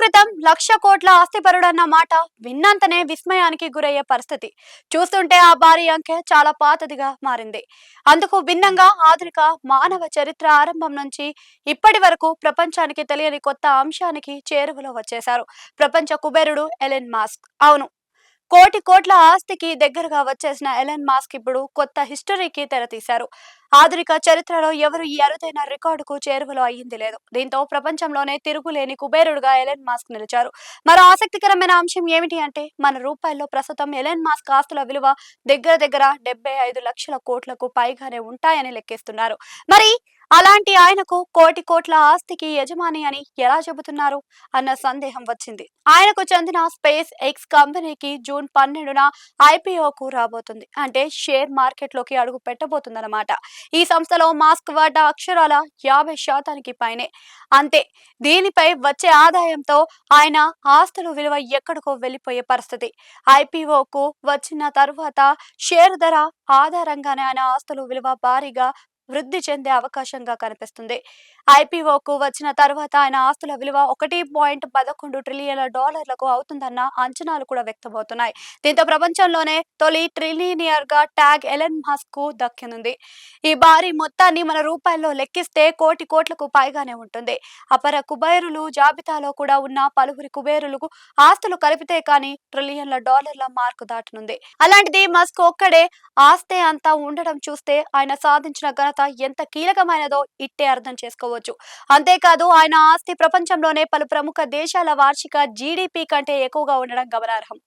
క్రితం 1,00,00,000 ఆస్తిపరుడన్న మాట విన్నంతనే విస్మయానికి గురయ్యే పరిస్థితి. చూస్తుంటే ఆ భారీ అంకె చాలా పాతదిగా మారింది. అందుకు భిన్నంగా ఆధునిక మానవ చరిత్ర ఆరంభం నుంచి ఇప్పటి వరకు ప్రపంచానికి తెలియని కొత్త అంశానికి చేరువలో వచ్చేశారు ప్రపంచ కుబేరుడు ఎలెన్ మాస్క్. అవును, కోటి కోట్ల ఆస్తికి దగ్గరగా వచ్చేసిన ఎలెన్ మాస్క్ ఇప్పుడు కొత్త హిస్టరీకి తెరతీశారు. ఆధునిక చరిత్రలో ఎవరు ఈ అరుదైన రికార్డుకు చేరువలో అయ్యింది లేదు. దీంతో ప్రపంచంలోనే తిరుగులేని కుబేరుడుగా ఎలెన్ మాస్క్ నిలిచారు. మరో ఆసక్తికరమైన అంశం ఏమిటి అంటే, మన రూపాయల్లో ప్రస్తుతం ఎలెన్ మాస్క్ ఆస్తుల విలువ దగ్గర దగ్గర 75 లక్షల కోట్లకు పైగానే ఉంటాయని లెక్కిస్తున్నారు. మరి అలాంటి ఆయనకు కోటి కోట్ల ఆస్తికి యజమాని అని ఎలా చెబుతున్నారు అన్న సందేహం వచ్చింది. ఆయనకు చెందిన స్పేస్ ఎక్స్ కంపెనీకి జూన్ 12న ఐపీఓకు రాబోతుంది. అంటే షేర్ మార్కెట్ లోకి అడుగు పెట్టబోతుందన్నమాట. ఈ సంస్థలో మాస్క్ వాటా అక్షరాల 50% పైనే. అంతే, దీనిపై వచ్చే ఆదాయంతో ఆయన ఆస్తుల విలువ ఎక్కడికో వెళ్లిపోయే పరిస్థితి. ఐపీఓకు వచ్చిన తరువాత షేర్ ధర ఆధారంగానే ఆయన ఆస్తుల విలువ భారీగా వృద్ధి చెందే అవకాశంగా కనిపిస్తుంది. ఐపీఓకు వచ్చిన తర్వాత ఆయన ఆస్తుల విలువ 1.11 ట్రిలియన్ల డాలర్లకు అవుతుందన్న అంచనాలు కూడా వ్యక్తమవుతున్నాయి. దీంతో ప్రపంచంలోనే తొలి ట్రిలియనియర్ గా ట్యాగ్ ఎలెన్ మస్క్ కు దక్కనుంది. ఈ భారీ మొత్తాన్ని మన రూపాయల్లో లెక్కిస్తే కోటి కోట్లకు పైగానే ఉంటుంది. అపర కుబేరులు జాబితాలో కూడా ఉన్న పలువురి కుబేరులకు ఆస్తులు కలిపితే కానీ ట్రిలియన్ల డాలర్ల మార్కు దాటనుంది. అలాంటిది మస్క్ ఒక్కడే ఆస్తే అంతా ఉండడం చూస్తే ఆయన సాధించిన ఘనత ఎంత కీలకమైనదో ఇట్టే అర్థం చేసుకోవచ్చు. అంతేకాదు, ఆయన ఆస్తి ప్రపంచంలోనే పలు ప్రముఖ దేశాల వార్షిక జీడీపీ కంటే ఎక్కువగా ఉండడం గమనార్హం.